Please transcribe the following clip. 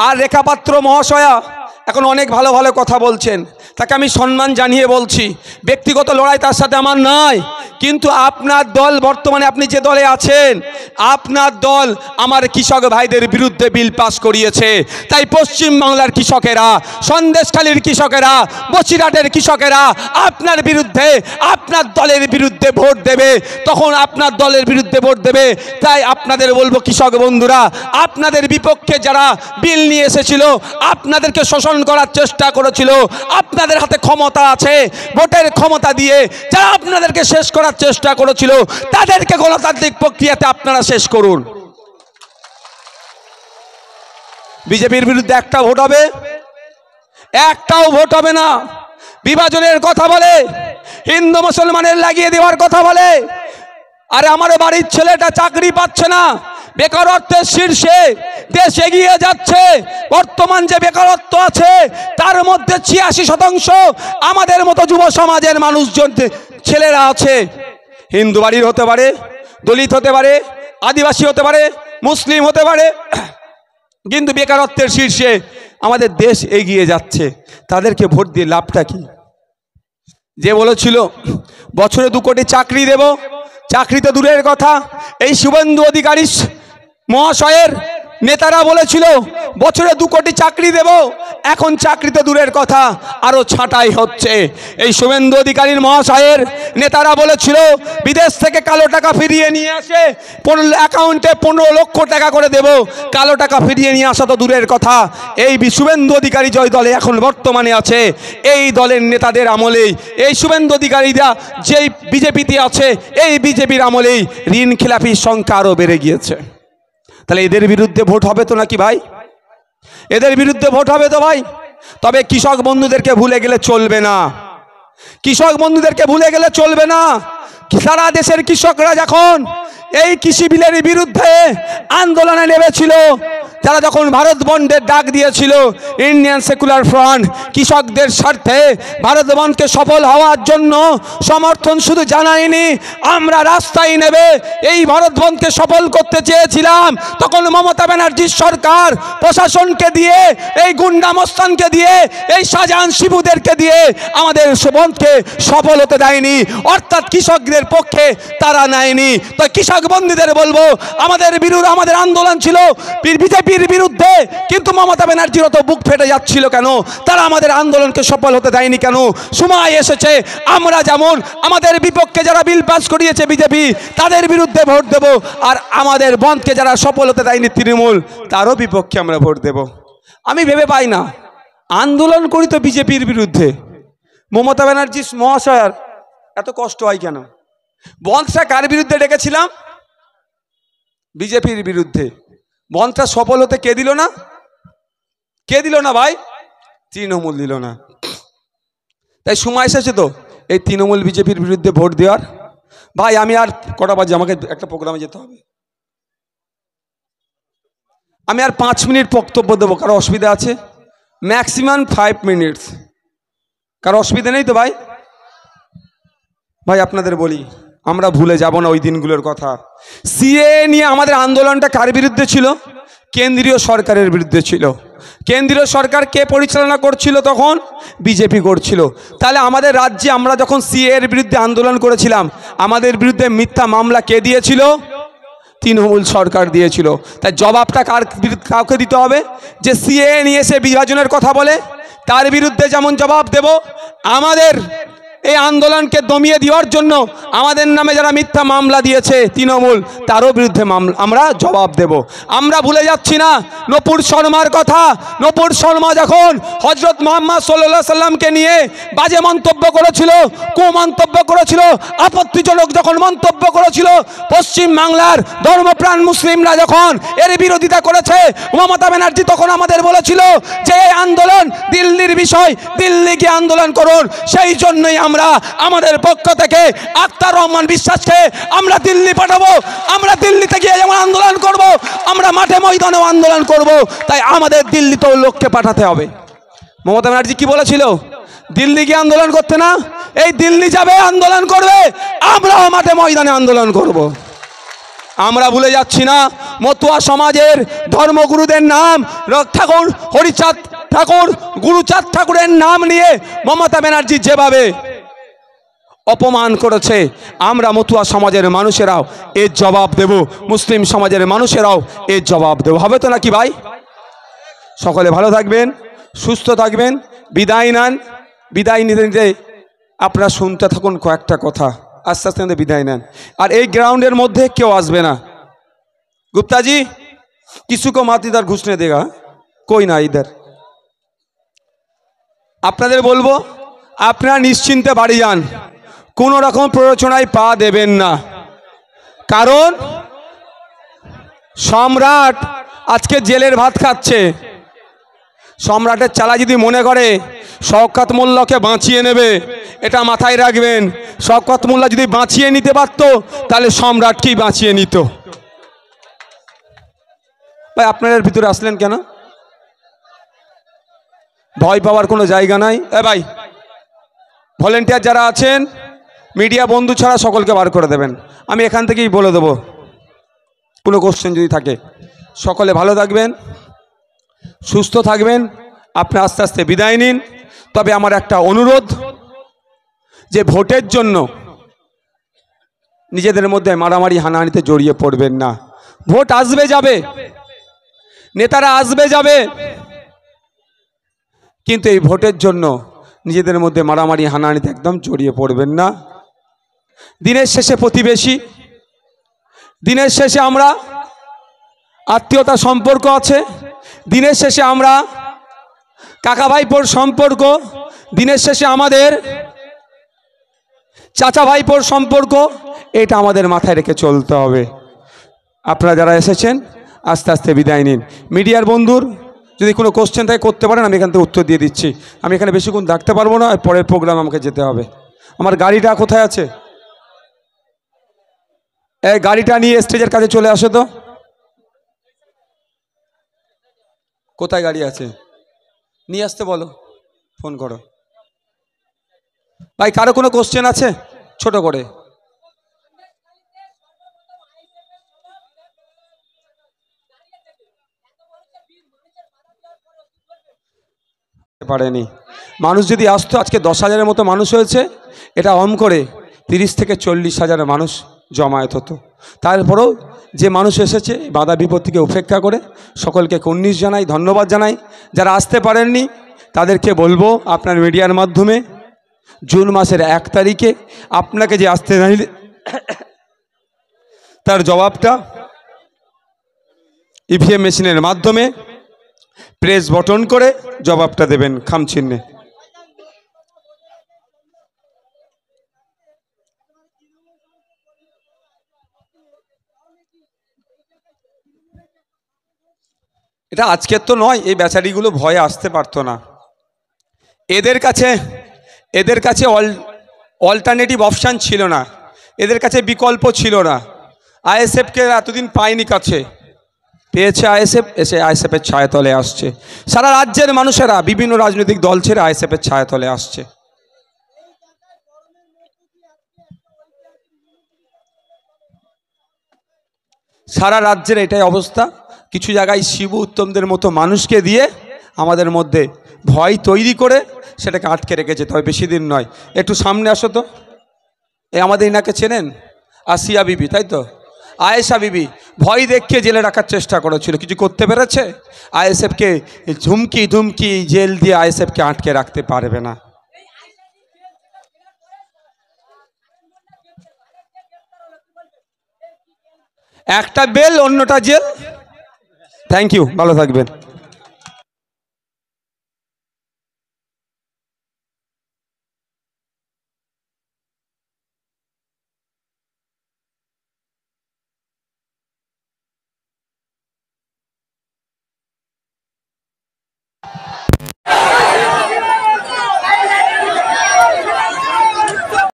আর রেখা পাত্র মহাশয়া এখন অনেক ভালো ভালো কথা বলছেন, তাকে আমি সম্মান জানিয়ে বলছি। ব্যক্তিগত লড়াই তার সাথে আমার নয়, কিন্তু আপনার দল বর্তমানে আপনি যে দলে আছেন, আপনার দল আমার কৃষক ভাইদের বিরুদ্ধে বিল পাস করিয়েছে। তাই পশ্চিমবাংলার কৃষকেরা, সন্দেশখালীর কৃষকেরা, বসিরহাটের কৃষকেরা আপনার বিরুদ্ধে, আপনার দলের বিরুদ্ধে ভোট দেবে। তখন আপনার দলের বিরুদ্ধে ভোট দেবে। তাই আপনাদের বলবো কৃষক বন্ধুরা, আপনাদের বিপক্ষে যারা বিল নিয়ে এসেছিল, আপনাদেরকে শোষণ করার চেষ্টা করেছিল, আপনাদের হাতে ক্ষমতা আছে, ভোটের ক্ষমতা দিয়ে যারা আপনাদেরকে শেষ করার চেষ্টা করেছিল, তাদেরকে গণতান্ত্রিক প্রক্রিয়াতে আপনারা শেষ করুন। বিজেপির বিরুদ্ধে একটা ভোট হবে? একটাও ভোট হবে না। বিভাজনের কথা বলে, হিন্দু মুসলমানের লাগিয়ে দেওয়ার কথা বলে। আরে আমার বাড়ির ছেলেটা চাকরি পাচ্ছে না, বেকারত্বের শীর্ষে দেশ এগিয়ে যাচ্ছে। বর্তমান যে বেকারত্ব আছে তার মধ্যে ৮৬% আমাদের মতো যুব সমাজের মানুষজন, ছেলেরা আছে। হিন্দু বাড়ির হতে পারে, দলিত হতে পারে, আদিবাসী হতে পারে, মুসলিম হতে পারে, কিন্তু বেকারত্বের শীর্ষে আমাদের দেশ এগিয়ে যাচ্ছে। তাদেরকে ভোট দিয়ে লাভটা কি? যে বলেছিল বছরে ২ কোটি চাকরি দেব, চাকরি তো দূরের কথা, এই শুভেন্দু অধিকারী মহাশয়ের নেতারা বলেছিল বছরে ২ কোটি চাকরি দেব, এখন চাকরি তো দূরের কথা, আরও ছাঁটাই হচ্ছে। এই শুভেন্দু অধিকারীর মহাশয়ের নেতারা বলেছিল বিদেশ থেকে কালো টাকা ফিরিয়ে নিয়ে আসে, অ্যাকাউন্টে ১৫ লক্ষ টাকা করে দেব, কালো টাকা ফিরিয়ে নিয়ে আসা তো দূরের কথা। এই শুভেন্দু অধিকারী জয় দলে এখন বর্তমানে আছে, এই দলের নেতাদের আমলেই, এই শুভেন্দু অধিকারীরা যেই বিজেপিতে আছে, এই বিজেপির আমলেই ঋণ খেলাপির সংখ্যা আরও বেড়ে গিয়েছে। তাহলে এদের বিরুদ্ধে ভোট হবে তো নাকি ভাই? এদের বিরুদ্ধে ভোট হবে তো ভাই? তবে কৃষক বন্ধুদেরকে ভুলে গেলে চলবে না, কৃষক বন্ধুদেরকে ভুলে গেলে চলবে না। সারা দেশের কৃষকরা যখন এই কৃষি বিলের বিরুদ্ধে আন্দোলনে নেমেছিল, যারা যখন ভারত বন্ধের ডাক দিয়েছিল, ইন্ডিয়ান সেকুলার ফ্রন্ট কৃষকদের স্বার্থে ভারত বন্ধকে সফল হওয়ার জন্য সমর্থন শুধু জানায়নি, আমরা রাস্তায় নেবে এই ভারত বন্ধকে সফল করতে চেয়েছিলাম। তখন মমতা ব্যানার্জির সরকার প্রশাসনকে দিয়ে, এই গুন্ডা মস্তানকে দিয়ে, এই শাহজাহান শিবুদেরকে দিয়ে আমাদের বন্ধকে সফল হতে দেয়নি, অর্থাৎ কৃষকদের পক্ষে তারা নেয়নি। তো কৃষক বন্ধুদের বলবো, আমাদের আন্দোলন ছিল বিজেপির বিরুদ্ধে, কিন্তু মমতা ব্যানার্জির তো বুক ফেটে যাচ্ছিল কেন? তারা আমাদের আন্দোলনকে সফল হতে দেয়নি কেন? সময় এসেছে আমরা যেমন আমাদের বিপক্ষে যারা বিল পাস করিয়েছে বিজেপি, তাদের বিরুদ্ধে ভোট দেব, আর আমাদের বন্ধকে যারা সফল হতে দেয়নি তৃণমূল, তারও বিপক্ষে আমরা ভোট দেব। আমি ভেবে পাই না, আন্দোলন করি তো বিজেপির বিরুদ্ধে, মমতা ব্যানার্জি মহাশয়ের এত কষ্ট হয় কেন? বন্ধটা কার বিরুদ্ধে ডেকেছিলাম? বিজেপির বিরুদ্ধে। বন্ধটা সফল হতে কে দিল না? কে দিল না ভাই? তৃণমূল দিল না। তাই সময় এসেছে তো এই তৃণমূল বিজেপির বিরুদ্ধে ভোট দেওয়ার। ভাই আমি আর কটা বাজে, আমাকে একটা প্রোগ্রামে যেতে হবে, আমি আর 5 মিনিট বক্তব্য দেবো। কারো অসুবিধা আছে? Maximum 5 minutes. কারো অসুবিধা নেই তো ভাই? ভাই আপনাদের বলি, আমরা ভুলে যাব না ওই দিনগুলোর কথা। সিএ নিয়ে আমাদের আন্দোলনটা কার বিরুদ্ধে ছিল? কেন্দ্রীয় সরকারের বিরুদ্ধে ছিল। কেন্দ্রীয় সরকার কে পরিচালনা করছিল তখন? বিজেপি করছিল। তাহলে আমাদের রাজ্যে আমরা যখন সিএ এর বিরুদ্ধে আন্দোলন করেছিলাম, আমাদের বিরুদ্ধে মিথ্যা মামলা কে দিয়েছিল? তৃণমূল সরকার দিয়েছিল। তাই জবাবটা কাউকে দিতে হবে। যে সিএ নিয়ে এসে বিভাজনের কথা বলে, তার বিরুদ্ধে যেমন জবাব দেব, আমাদের এই আন্দোলনকে দমিয়ে দেওয়ার জন্য আমাদের নামে যারা মিথ্যা মামলা দিয়েছে তৃণমূল, তারও বিরুদ্ধে আমরা জবাব দেব। আমরা ভুলে যাচ্ছি না নূপুর শর্মার কথা। নূপুর শর্মা যখন হজরত মুহাম্মদ সাল্লাল্লাহু আলাইহি সাল্লামকে নিয়ে বাজে মন্তব্য করেছিল, কুমন্তব্য করেছিল, আপত্তিজনক যখন মন্তব্য করেছিল, পশ্চিম বাংলার ধর্মপ্রাণ মুসলিমরা যখন এর বিরোধিতা করেছে, মমতা ব্যানার্জি তখন আমাদের বলেছিল যে এই আন্দোলন দিল্লির বিষয়, দিল্লি গিয়ে আন্দোলন করুন। সেই জন্যই আমরা আমাদের পক্ষ থেকে আখতার রহমান বিশ্বাসকে আমরা দিল্লি পাঠাবো। আমরা দিল্লিতে গিয়ে যেমন আন্দোলন করব, আমরা মাঠে ময়দানেও আন্দোলন করব। তাই আমাদের দিল্লিতেও লোককে পাঠাতে হবে। মমতা ব্যানার্জি কি বলেছিল? দিল্লি গিয়ে আন্দোলন করতে না, এই দিল্লি যাবে, আন্দোলন করবে, আমরাও মাঠে ময়দানে আন্দোলন করব। আমরা ভুলে যাচ্ছি না মতুয়া সমাজের ধর্মগুরুদের নাম ঠাকুর হরিচাঁদ ঠাকুর, গুরুচাঁদ ঠাকুরের নাম নিয়ে মমতা ব্যানার্জি যেভাবে অপমান করেছে, আমরা মতুয়া সমাজের মানুষেরাও এর জবাব দেব, মুসলিম সমাজের মানুষেরাও এর জবাব দেব। হবে তো নাকি ভাই? সকলে ভালো থাকবেন, সুস্থ থাকবেন, বিদায় নেন। বিদায় নিতে নিতে আপনারা শুনতে থাকুন কয়েকটা কথা, আস্তে আস্তে বিদায় নেন। আর এই গ্রাউন্ডের মধ্যে কেউ আসবে না। গুপ্তাজি কিছু কো মাত ইধার ঘুষনে দেগা, কই না ইধার। আপনাদের বলবো আপনারা নিশ্চিন্তে বাড়ি যান, কোনো রকম প্ররোচনায় পা দেবেন না। কারণ সম্রাট আজকে জেলের ভাত খাচ্ছে। সম্রাটের চালা যদি মনে করে শওকত মোল্লাকে বাঁচিয়ে নেবে, এটা মাথায় রাখবেন। শওকত মোল্লা যদি বাঁচিয়ে নিতে পারত তাহলে সম্রাটকেই বাঁচিয়ে নিত। ভাই আপনাদের ভিতরে আসলেন কেন? ভয় পাওয়ার কোনো জায়গা নাই। ভাই ভলেন্টিয়ার যারা আছেন, মিডিয়া বন্ধু ছাড়া সকলকে বার করে দেবেন। আমি এখান থেকেই বলে দেবো কোনো কোশ্চেন যদি থাকে। সকলে ভালো থাকবেন, সুস্থ থাকবেন, আপনি আস্তে আস্তে বিদায় নিন। তবে আমার একটা অনুরোধ, যে ভোটের জন্য নিজেদের মধ্যে মারামারি হানাহানিতে জড়িয়ে পড়বেন না। ভোট আসবে যাবে, নেতারা আসবে যাবে, কিন্তু এই ভোটের জন্য নিজেদের মধ্যে মারামারি হানাহানিতে একদম জড়িয়ে পড়বেন না। দিনের শেষে প্রতিবেশী, দিনের শেষে আমরা আত্মীয়তা সম্পর্ক আছে, দিনের শেষে আমরা কাকা ভাইপোর সম্পর্ক, দিনের শেষে আমাদের চাচা ভাইপোর সম্পর্ক, এটা আমাদের মাথায় রেখে চলতে হবে। আপনারা যারা এসেছেন আস্তে আস্তে বিদায় নিন। মিডিয়ার বন্ধুর যদি কোনো কোশ্চেন থাকে করতে পারেন, আমি এখান থেকে উত্তর দিয়ে দিচ্ছি। আমি এখানে বেশিক্ষণ থাকতে পারবো না, পরের প্রোগ্রাম আমাকে যেতে হবে। আমার গাড়িটা কোথায় আছে? এই গাড়িটা নিয়ে স্টেজের কাছে চলে আসো তো। কোথায় গাড়ি আছে? নিয়ে আসতে বলো, ফোন করো। ভাই কারো কোনো কোশ্চেন আছে? ছোট করে। পারেনি মানুষ যদি আসতো, আজকে 10,000-এর মতো মানুষ হয়েছে, এটা অম করে 30 থেকে 40,000 মানুষ জমায়েত হতো। তারপরেও যে মানুষ এসেছে বাধা বিপত্তিকে উপেক্ষা করে, সকলকে কুর্নিশ জানাই, ধন্যবাদ জানাই। যারা আসতে পারেননি তাদেরকে বলবো আপনার মিডিয়ার মাধ্যমে, জুন মাসের 1 তারিখে আপনাকে যে আসতে চাইলে তার জবাবটা ইভিএম মেশিনের মাধ্যমে প্রেস বটন করে জবাবটা দেবেন খামচিহ্নে। এটা আজকের তো নয়, এই বেচারিগুলো ভয়ে আসতে পারতো না। এদের কাছে অল্টারনেটিভ অপশান ছিল না, এদের কাছে বিকল্প ছিল না। আইএসএফকে এতদিন পায়নি, কাছে পেয়েছে আইএসএফ, এসে আইএসএফের ছায়াতলে আসছে। সারা রাজ্যের মানুষেরা বিভিন্ন রাজনৈতিক দল ছেড়ে আইএসএফের ছায়াতলে আসছে। সারা রাজ্যের এটাই অবস্থা। কিছু জায়গায় শিবু উত্তমদের মতো মানুষকে দিয়ে আমাদের মধ্যে ভয় তৈরি করে সেটাকে আটকে রেখেছে। তবে বেশি দিন নয়। একটু সামনে আসো তো। আমাদের ইনাকে চেনেন? আসিয়া বিবি, তাই তো? আয়েশা বিবি ভয় দেখিয়ে জেলে রাখার চেষ্টা করেছিল, কিছু করতে পেরেছে? আইএসএফকে ধুমকি জেল দিয়ে আইএসএফকে আটকে রাখতে পারবে না। একটা বেল, অন্যটা জেল। থ্যাংক ইউ, ভালো থাকবেন।